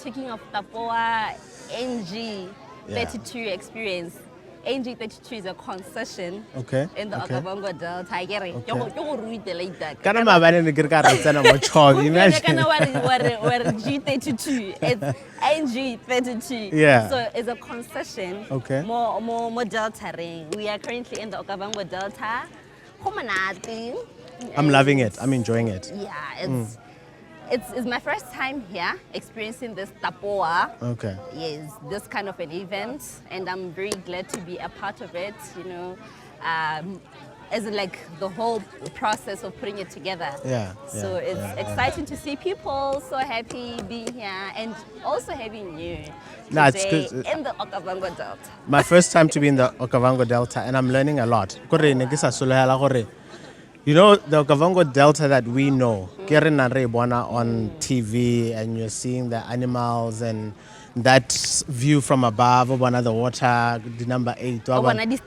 speaking of Tapyowa NG32 experience, NG32 is a concession in the Okavango Delta. I get it. G32. It's NG32. Yeah. So it's a concession. More Delta ring. We are currently in the Okavango Delta. I'm loving it. I'm enjoying it. Yeah, it's my first time here experiencing this Tapyowa. Yes, this kind of an event, and I'm very glad to be a part of it. You know, as in like the whole process of putting it together. So it's exciting to see people so happy being here and also having you today in the Okavango Delta. My first time to be in the Okavango Delta, and I'm learning a lot. You know, the Okavango Delta that we know, on TV, and you're seeing the animals and that view from above, the water, the number 8. Exactly.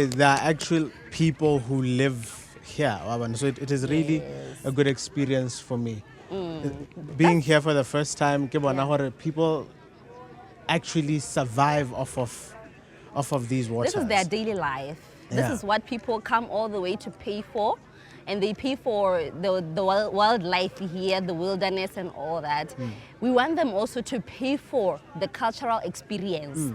There are actual people who live here. So it is really a good experience for me. Being here for the first time, people actually survive off of these waters. This is their daily life. This is what people come all the way to pay for, and they pay for the wildlife here, the wilderness and all that. We want them also to pay for the cultural experience.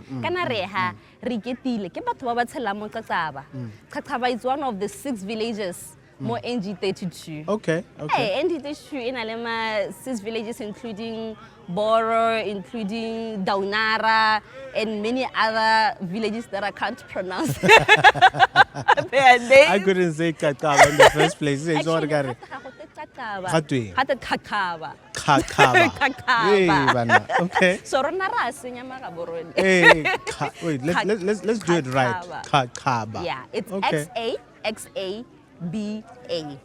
Xaxaba is one of the 6 villages. More NG32. Hey, NG32 in NnaLeWena, 6 villages including Boro, including Daunara, and many other villages that I can't pronounce. Their names. I couldn't say Xaxaba in the first place. Xaxaba. Okay. So wait, let's do it right. Xaxaba. Yeah, it's Xaxaba.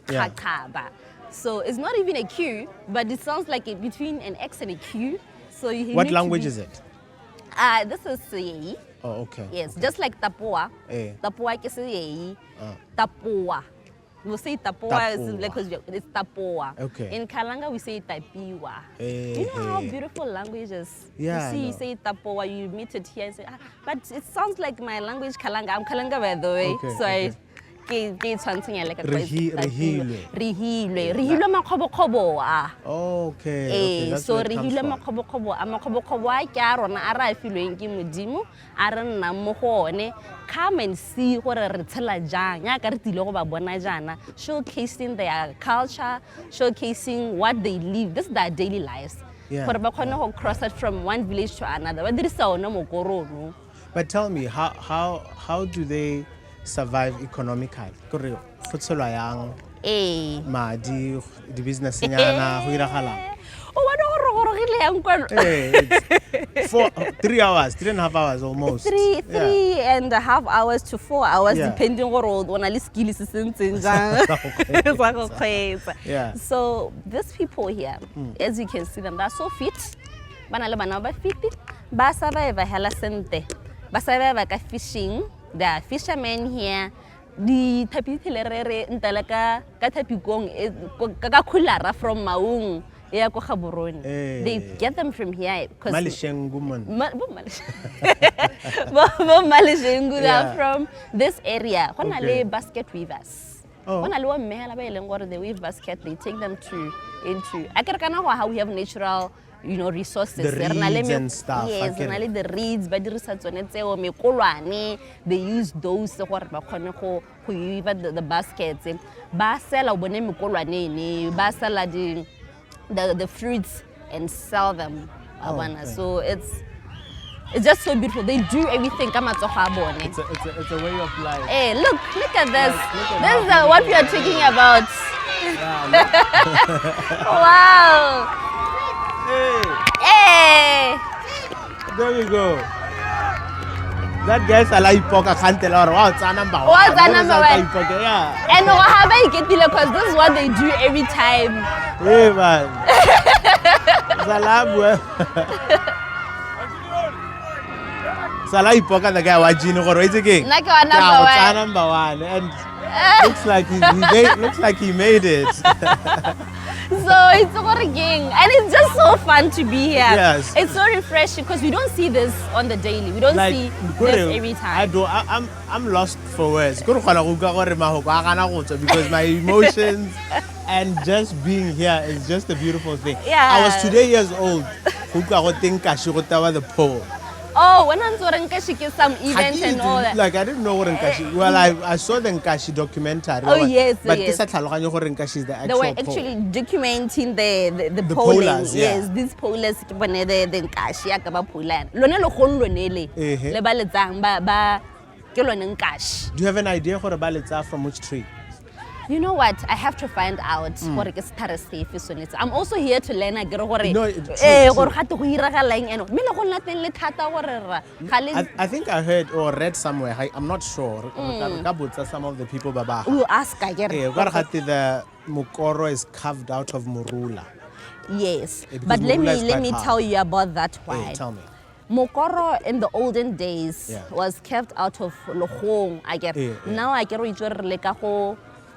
Xaxaba. So it's not even a Q, but it sounds like between an X and a Q. So you what language is it? This is Yei. Oh, okay. Yes, just like Tapyowa. Tapyowa is Yei. Tapyowa. We say Tapyowa because it's Tapyowa. In Kalanga we say Tapyowa. You know how beautiful language is. Yeah. You say Tapyowa, you meet it here and say, but it sounds like my language Kalanga. I'm Kalanga by the way. So Rihilwe makhobo-khobo. Okay. So Rihilwe makhobo-khobo a makhobo-khobo a ke a rona a re a filweng ke Modimo a re nna mo go one. Come and see gore re tshela jang ya ka re tile go ba bona jana, showcasing their culture, showcasing what they live. This is their daily lives. Gore ba khone go cross it from one village to another. Ba dirisa ona mokoro. But tell me, how do they survive economically? Madi, the business in it's 3 hours, 3.5 hours almost. 3.5 hours to 4 hours, depending on the skills. So these people here, as you can see them, they're so fit. They survive fishing. There are fishermen here. The tapitilere ntalaka katapigong from Maung. They get them from here because they are from this area. Basket weavers. They weave basket. They take them into. I can how we have natural, resources. The reeds and stuff. Yes, the reeds, but they use those to weave the baskets. The fruits and sell them. So it's just so beautiful. They do everything. It's a way of life. Hey, look at this. This is what we are talking about. Wow. Hey. There we go. That guy's a light poker can't tell her what's our number one. What's our number one? Yeah. And because this is what they do every time. Hey man. Salai poker the guy watching or raising again. Like our number one. And looks like he made it. So it's working, and it's just so fun to be here. Yes. It's so refreshing because we don't see this on the daily. We don't see this every time. I'm lost for words. Because my emotions and just being here is just a beautiful thing. Yeah. I was 2 years old. The pole. Oh, when I'm doing some events and all that. Like, I didn't know what Nkashi. Well, I saw the Nkashi documentary. Oh, yes, but yes. But Nkashi is the actual They were pole. actually documenting the polars, polling. yeah. Yes, these pollers the Nkashi ya ka ba polan. Lone le go lone le ba letsang ba ke lone Nkashi. Do you have an idea for the from which tree? You know what? I have to find out what is safe. I'm also here to learn. I think I heard or read somewhere. I'm not sure. Some of the people baba. We'll ask again. The mukoro is carved out of murula. Yes, but let me tell you about that one. Tell me. Mokoro in the olden days was carved out of lohong. I get now I get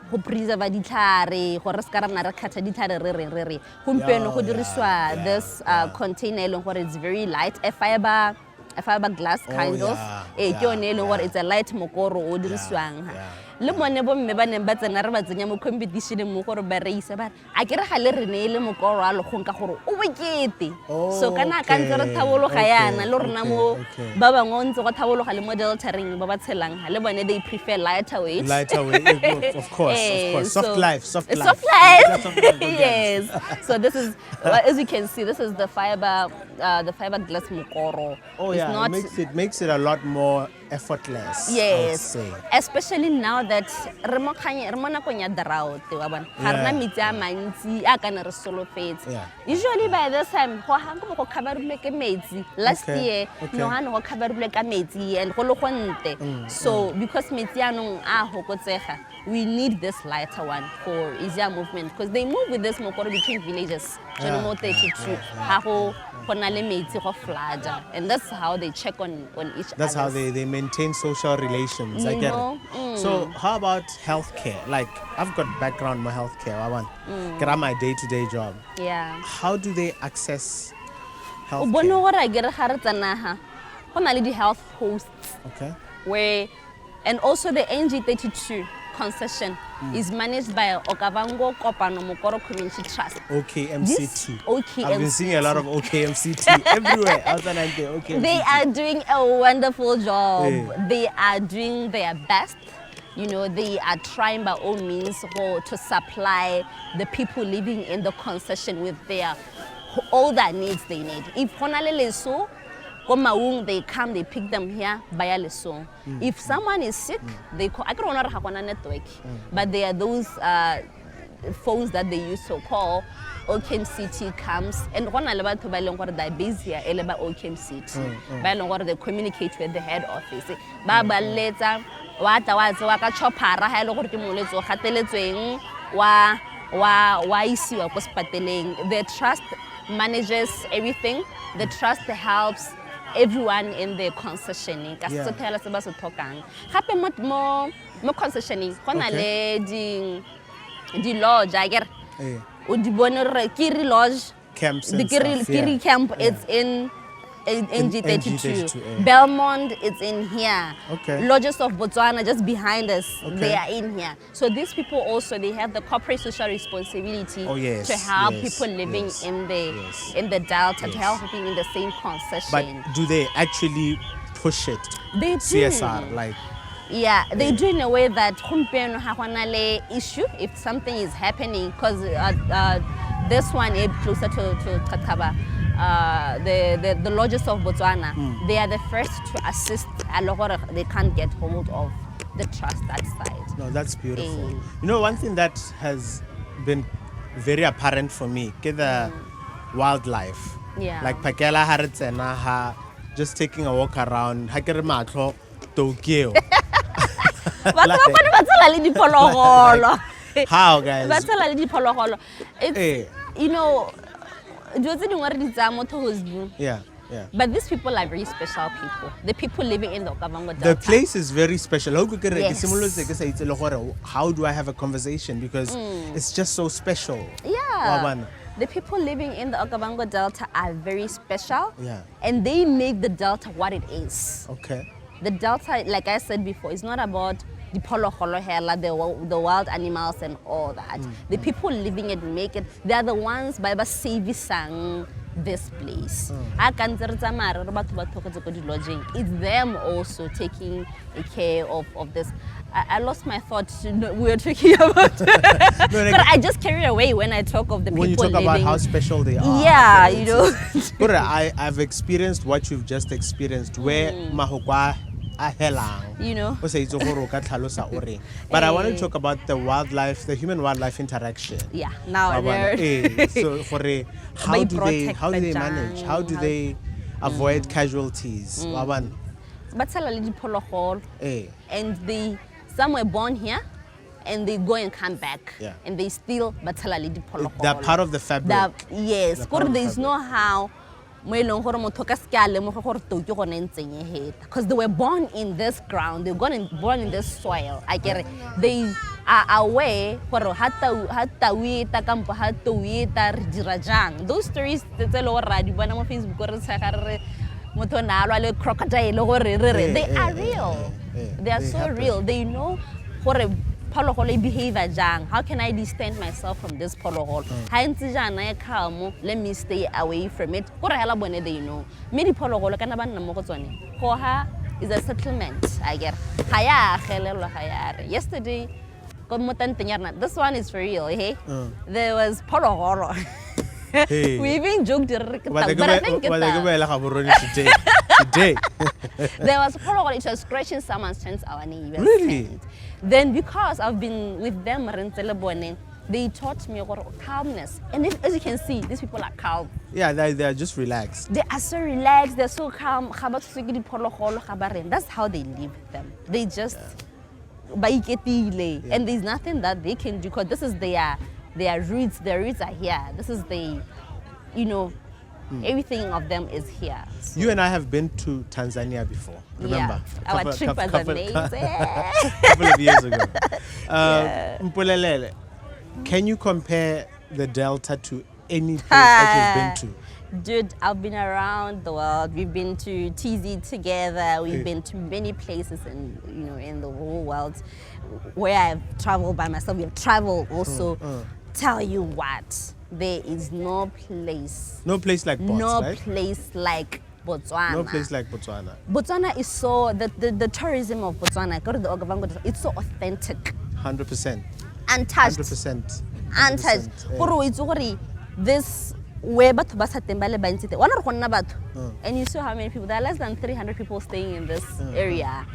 go preserve ditlhare gore se ka ra nna re khatha ditlhare re gompieno go diriswa this container e leng gore it's very light, a fiber glass kind of ke yone e leng gore it's a light mokoro o dirisiwang le mone bo mme ba neng ba tsena re ba tsenya mo competition mo gore ba reisa ba a ke re ga le rene ile mokoro a logong ka gore o bokete so kana ka ntse re thabologa yana le rena mo ba bangwe ntse go thabologa le mo Delta ring ba ba tshelang le bone they prefer lighter weight of course soft life yes. So this is as you can see, this is the fiber glass mokoro. It makes it a lot more effortless. Yes, especially now that re mo nakong ya drought wa bona ga rena metsi a mantsi a kana re solofetse. Usually by this time go hanga go coverule ke metsi last year no hana go coverule ka metsi and go le gonte so because metsi anong a hokotsega we need this lighter one for easier movement because they move with this mokoro between villages. Mo 32 ha go gona le metsi go flood and that's how they check on each other. That's how they maintain social relations. I get it. So how about healthcare? Like I've got background in healthcare. I want get on my day-to-day job. Yeah. How do they access healthcare? Bono gore a gere ga re tsanaha gona le di health posts. Okay. Where and also the NG32 concession is managed by Okavango Mokoro Community Trust. OKMCT. OKMCT. I've been seeing a lot of OKMCT everywhere. OKMCT. They are doing a wonderful job. They are doing their best. You know, they are trying by all means to supply the people living in the concession with all their needs they need. If they come, they pick them here, by lesson. If someone is sick, they call. I don't know how to network, but there are those phones that they use to call. OKMCT comes, and one about to buy longer than base here, about OKMCT. Buy longer they communicate with the head office. Baba later, what was waka chopara, hello, what you want to hateletwing, wa issue of hospitaling. The trust manages everything. The trust helps everyone in the concessioning. So tell us about the talking. Happen more concessioning. Kona le di lodge I get. Udi bonor kiri lodge. Camps. The kiri camp it's in NG32. Belmont is in here. Lodges of Botswana just behind us. They are in here. So these people also they have the corporate social responsibility to help people living in the Delta, to help people in the same concession. But do they actually push it? They do. CSR like. Yeah, they do in a way that issue if something is happening because this one is closer to Xaxaba. The lodges of Botswana, they are the first to assist. They can't get hold of the trust that side. No, that's beautiful. You know, one thing that has been very apparent for me, the wildlife. Yeah. Like Pakela Haritsenaha, just taking a walk around, Hakerimatlo, Tokyo. How, guys? It's, you know, yeah. Yeah. But these people are very special people. The people living in the Okavango Delta. The place is very special. Yes. How do I have a conversation? Because it's just so special. Yeah. The people living in the Okavango Delta are very special. Yeah. And they make the Delta what it is. Okay. The Delta, like I said before, is not about the phologolo hela, the wild animals and all that. The people living it make it. They are the ones by saving this place. It's them also taking care of this. I lost my thoughts. We were talking about, but I just carry away when I talk of the people. When you talk living. about how special they are. Yeah, you know. But I've experienced what you've just experienced, where mahokwa ahelang. You know. But I want to talk about the wildlife, the human-wildlife interaction. Yeah. Now so how do they manage? How do they avoid casualties? And some were born here and they go and come back. Yeah. And they still they're part of the fabric. Yes. There's no how because they were born in this ground, they were born in this soil. I get it. They are aware those stories they tell already when I'm on Facebook crocodile, they are real. They are so real. They know what a phologolo behavior jang. How can I distance myself from this phologolo? Let me stay away from it. They know. Many phologolo kana ban namo go tsone. Koha is a settlement. I get. Yesterday, this one is for real, hey? There was phologolo. Hey. We even joked, but I think today. There was a phologolo, it was scratching someone's chest. Really? Then because I've been with them, they taught me calmness. And as you can see, these people are calm. Yeah, they are just relaxed. They are so relaxed, they're so calm. That's how they live them. They just and there's nothing that they can do because this is their roots. Their roots are here. This is everything of them is here. So. You and I have been to Tanzania before. Remember? Yeah, our trip was amazing. Couple of years ago. Mpulelele, can you compare the Delta to any place that you've been to? Dude, I've been around the world. We've been to TZ together. We've been to many places in the whole world where I've traveled by myself. We've traveled also. Tell you what, there is no place. No place like Botswana. No right? place like Botswana. No place like Botswana. Botswana is so the tourism of Botswana. Go to the Okavango Delta. It's so authentic. 100%. Untouched. 100%. Untouched. This where and you saw how many people. There are less than 300 people staying in this area.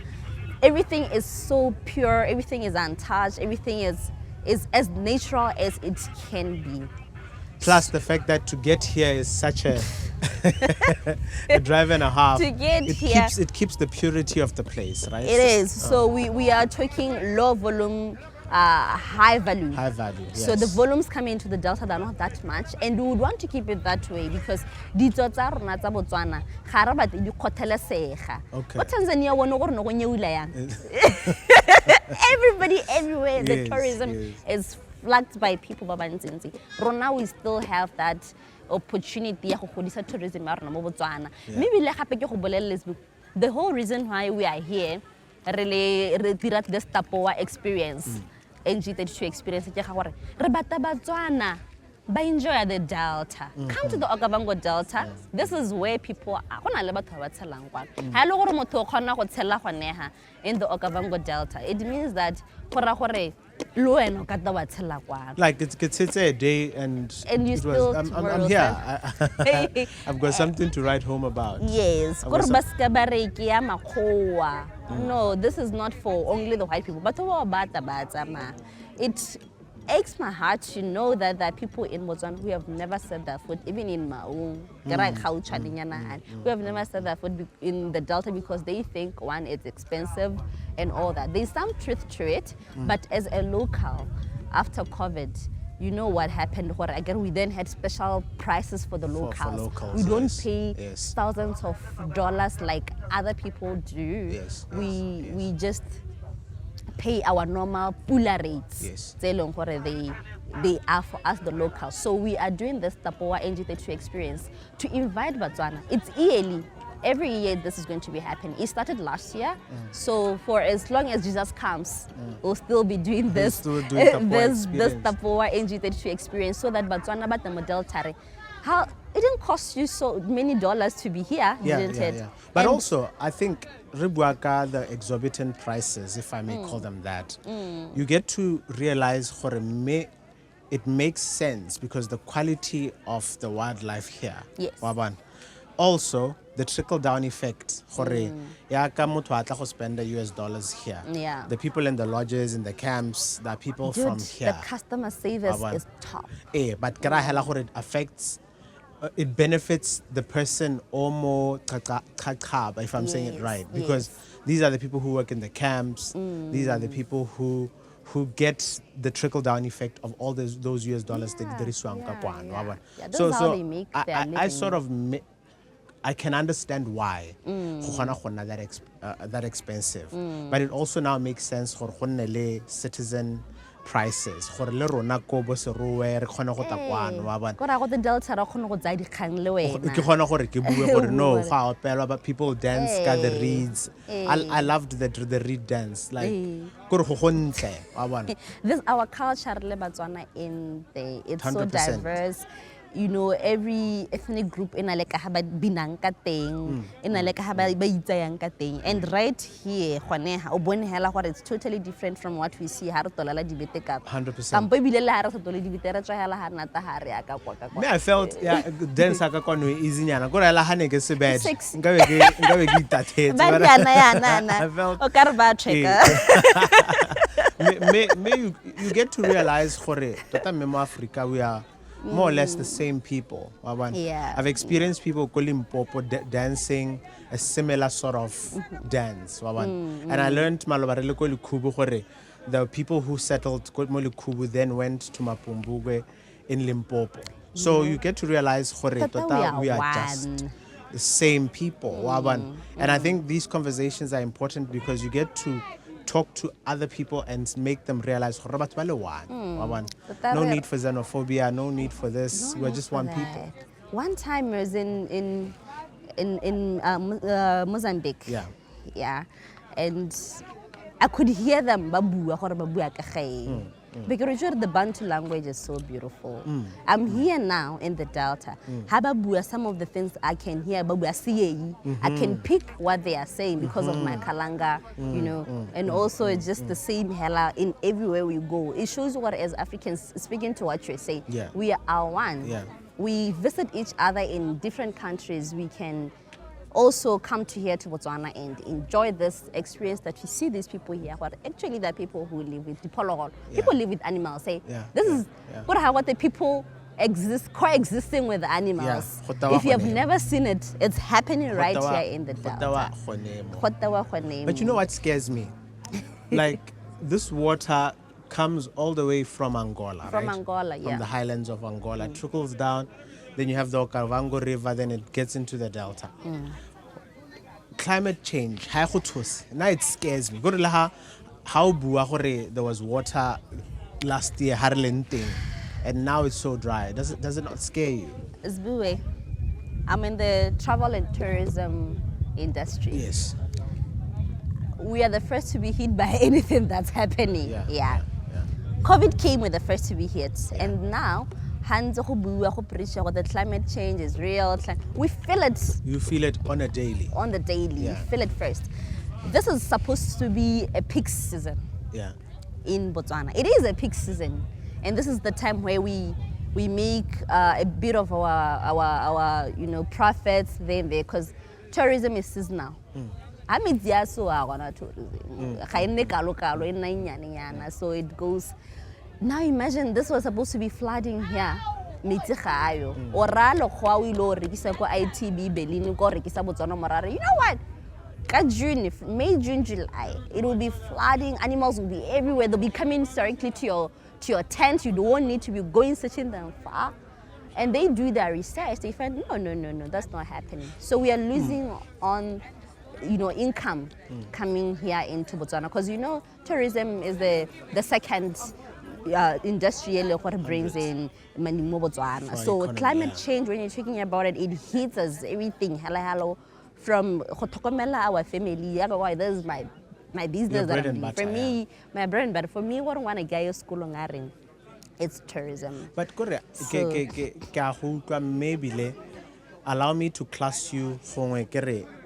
Everything is so pure. Everything is untouched. Everything is as natural as it can be. Plus the fact that to get here is such a drive and a half. To get here, it keeps the purity of the place, right? It is. So we are talking low volume, high value. High value, yes. So the volumes coming into the Delta, they're not that much, and we would want to keep it that way because Botswana, okay. Tanzania, everybody everywhere, the tourism is flagged by people. Now we still have that opportunity to tourism. Maybe the whole reason why we are here really this Tapyowa experience, NG32 experience, enjoy the Delta. Come to the Okavango Delta. This is where people are. In the Okavango Delta, it means that like it's a day and you still I'm here. I've got something to write home about. Yes. No, this is not for only the white people, but it aches my heart to know that there are people in Botswana who have never set their foot, even in Maung, we have never set their foot in the Delta because they think, one, it's expensive and all that. There's some truth to it, but as a local, after COVID, you know what happened. Again, we then had special prices for the locals. For locals, we don't yes, pay yes. thousands of dollars like other people do. Yes, We just pay our normal pula rates. Yes. They are for us, the locals. So we are doing this Tapyowa NG32 experience to invite Botswana. It's yearly. Every year this is going to be happening. It started last year, so for as long as Jesus comes, we'll still be doing this this Tapyowa NG32 experience, so that Botswana but the model tare. How it didn't cost you so many dollars to be here, didn't it? Yeah. But also, I think Ribuaka, the exorbitant prices, if I may call them that, you get to realize it makes sense because the quality of the wildlife here. Yes. Waban. Also, the trickle-down effect. Spend the US dollars here. Yeah. The people in the lodges, in the camps, the people Dude, from here. the customer service is top. But it affects, it benefits the person almost, if I'm saying it right. Because these are the people who work in the camps. These are the people who get the trickle-down effect of all those US dollars. I can understand why that expensive, but it also now makes sense for citizen prices. For the Delta, but people dance, the reeds. I loved the reed dance. This our culture, it's 100%. So diverse. You know, every ethnic group in NnaLeWena binang ka teng, NnaLeWena ba itsayang ka teng. And right here, it's totally different from what we see. 100%. I felt dance easy you get to realize Africa, we are more or less the same people. Yeah. I've experienced people Limpopo dancing a similar sort of dance. And I learned the people who settled Kubu then went to Mapumbugwe in Limpopo. So you get to realize we are just the same people. And I think these conversations are important because you get to talk to other people and make them realize no need for xenophobia, no need for this. We're just one people. One time I was in Mozambique. Yeah, and I could hear them because the Bantu language is so beautiful. I'm here now in the Delta. Some of the things I can hear, I can pick what they are saying because of my Kalanga, you know, and also it's just the same hella in everywhere we go. It shows what as Africans, speaking to what you're saying, we are one. We visit each other in different countries. We can also come to here to Botswana and enjoy this experience that we see these people here. But actually, they're people who live with people live with animals. This is what the people coexisting with the animals. If you have never seen it, it's happening right here in the Delta. But you know what scares me? Like this water comes all the way from Angola, From right? Angola, From the highlands of Angola. It trickles down. Then you have the Okavango River, then it gets into the Delta. Climate change, now it scares me. How there was water last year, and now it's so dry. Does it not scare you? It's buwe. I'm in the travel and tourism industry. Yes. We are the first to be hit by anything that's happening. COVID came with the first to be hit, and now the climate change is real. We feel it. You feel it on a daily. On the daily, you feel it first. This is supposed to be a peak season. In Botswana, it is a peak season, and this is the time where we make a bit of our profits there because tourism is seasonal. So it goes. Now imagine this was supposed to be flooding here. You know what? May, June, July, it will be flooding. Animals will be everywhere. They'll be coming directly to to your tent. You don't need to be going searching them far. And they do their research. They find no, that's not happening. So we are losing on, income coming here into Botswana, because tourism is the second industrial what brings in money in Botswana. So economy, climate change, when you're talking about it, it hits us everything. Hello, from our family. Otherwise, this is my business that I'm doing. For me, my bread and butter. For me, what I want to get your school on it's tourism. But maybe allow me to class you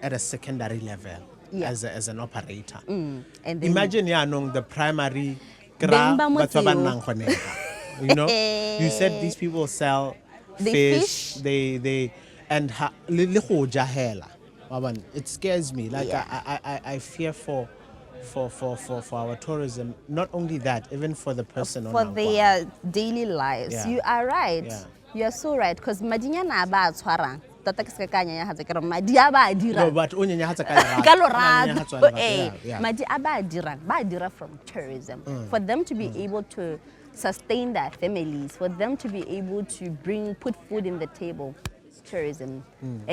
at a secondary level as an operator. And imagine the primary. You said these people sell fish. They and it scares me. Like I fear for our tourism. Not only that, even for the person for their daily lives. Yeah. You are right. Yeah. You are so right. Because madinya na ba tshwarang. Tata ke se ka nya hatsa ke re madi a ba dira. No, but o nya hatsa ka madi a ba dira from tourism. For them to be able to sustain their families, for them to be able to put food in the table, tourism.